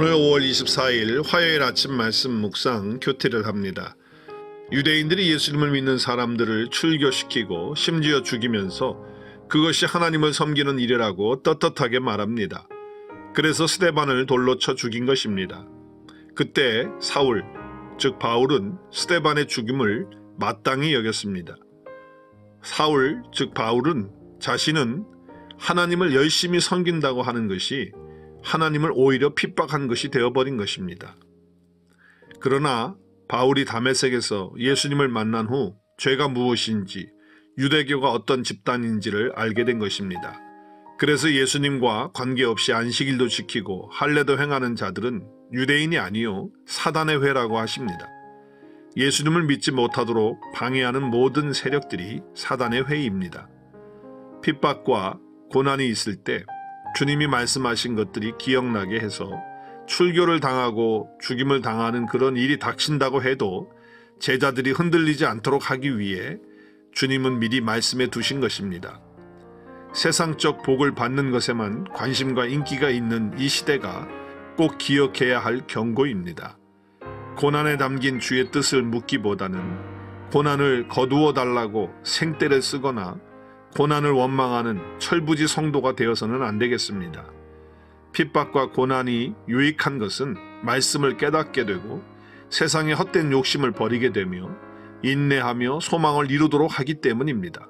오늘 5월 24일 화요일 아침 말씀 묵상 교태를 합니다. 유대인들이 예수님을 믿는 사람들을 출교시키고 심지어 죽이면서 그것이 하나님을 섬기는 일이라고 떳떳하게 말합니다. 그래서 스데반을 돌로 쳐 죽인 것입니다. 그때 사울, 즉 바울은 스데반의 죽임을 마땅히 여겼습니다. 사울, 즉 바울은 자신은 하나님을 열심히 섬긴다고 하는 것이 하나님을 오히려 핍박한 것이 되어버린 것입니다. 그러나 바울이 다메섹에서 예수님을 만난 후 죄가 무엇인지, 유대교가 어떤 집단인지를 알게 된 것입니다. 그래서 예수님과 관계없이 안식일도 지키고 할례도 행하는 자들은 유대인이 아니요 사단의 회라고 하십니다. 예수님을 믿지 못하도록 방해하는 모든 세력들이 사단의 회입니다. 핍박과 고난이 있을 때 주님이 말씀하신 것들이 기억나게 해서 출교를 당하고 죽임을 당하는 그런 일이 닥친다고 해도 제자들이 흔들리지 않도록 하기 위해 주님은 미리 말씀해 두신 것입니다. 세상적 복을 받는 것에만 관심과 인기가 있는 이 시대가 꼭 기억해야 할 경고입니다. 고난에 담긴 주의 뜻을 묻기보다는 고난을 거두어 달라고 생떼를 쓰거나 고난을 원망하는 철부지 성도가 되어서는 안 되겠습니다. 핍박과 고난이 유익한 것은 말씀을 깨닫게 되고 세상의 헛된 욕심을 버리게 되며 인내하며 소망을 이루도록 하기 때문입니다.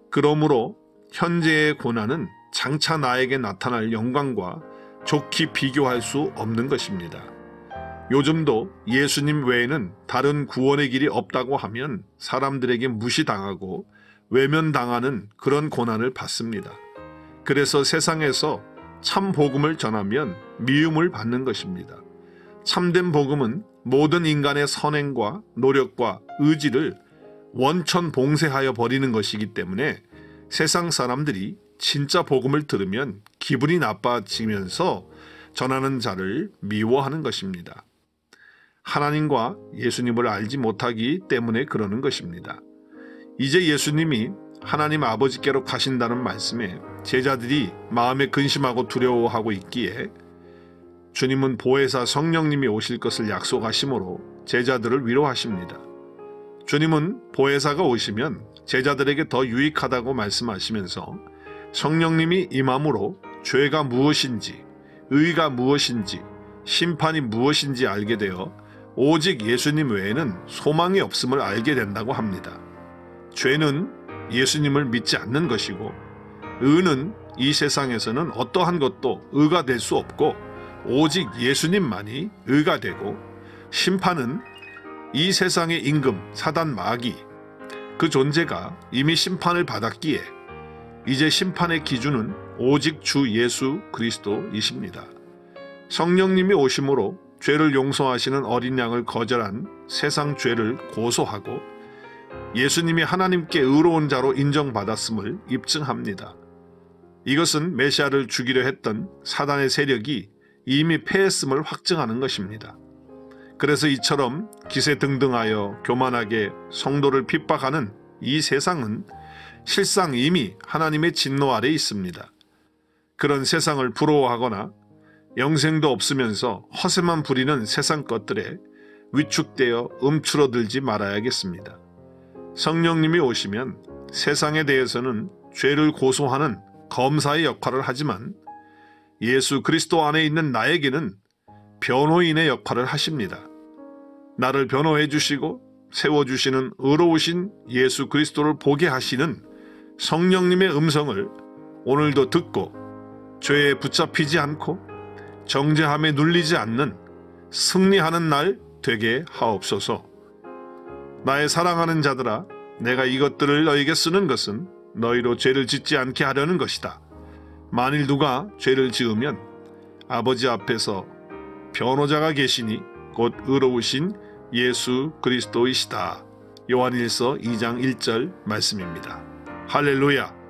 그러므로 현재의 고난은 장차 나에게 나타날 영광과 좋게 비교할 수 없는 것입니다. 요즘도 예수님 외에는 다른 구원의 길이 없다고 하면 사람들에게 무시당하고 외면당하는 그런 고난을 받습니다. 그래서 세상에서 참 복음을 전하면 미움을 받는 것입니다. 참된 복음은 모든 인간의 선행과 노력과 의지를 원천 봉쇄하여 버리는 것이기 때문에 세상 사람들이 진짜 복음을 들으면 기분이 나빠지면서 전하는 자를 미워하는 것입니다. 하나님과 예수님을 알지 못하기 때문에 그러는 것입니다. 이제 예수님이 하나님 아버지께로 가신다는 말씀에 제자들이 마음에 근심하고 두려워하고 있기에 주님은 보혜사 성령님이 오실 것을 약속하심으로 제자들을 위로하십니다. 주님은 보혜사가 오시면 제자들에게 더 유익하다고 말씀하시면서 성령님이 임함으로 죄가 무엇인지, 의가 무엇인지, 심판이 무엇인지 알게 되어 오직 예수님 외에는 소망이 없음을 알게 된다고 합니다. 죄는 예수님을 믿지 않는 것이고 의는 이 세상에서는 어떠한 것도 의가 될 수 없고 오직 예수님만이 의가 되고 심판은 이 세상의 임금 사단 마귀 그 존재가 이미 심판을 받았기에 이제 심판의 기준은 오직 주 예수 그리스도이십니다. 성령님이 오심으로 죄를 용서하시는 어린 양을 거절한 세상 죄를 고소하고 예수님이 하나님께 의로운 자로 인정받았음을 입증합니다. 이것은 메시아를 죽이려 했던 사단의 세력이 이미 패했음을 확증하는 것입니다. 그래서 이처럼 기세등등하여 교만하게 성도를 핍박하는 이 세상은 실상 이미 하나님의 진노 아래 있습니다. 그런 세상을 부러워하거나 영생도 없으면서 허세만 부리는 세상 것들에 위축되어 움츠러들지 말아야겠습니다. 성령님이 오시면 세상에 대해서는 죄를 고소하는 검사의 역할을 하지만 예수 그리스도 안에 있는 나에게는 변호인의 역할을 하십니다. 나를 변호해 주시고 세워주시는 의로우신 예수 그리스도를 보게 하시는 성령님의 음성을 오늘도 듣고 죄에 붙잡히지 않고 정죄함에 눌리지 않는 승리하는 날 되게 하옵소서. 나의 사랑하는 자들아, 내가 이것들을 너에게 쓰는 것은 너희로 죄를 짓지 않게 하려는 것이다. 만일 누가 죄를 지으면 아버지 앞에서 변호자가 계시니 곧 의로우신 예수 그리스도이시다. 요한일서 2장 1절 말씀입니다. 할렐루야.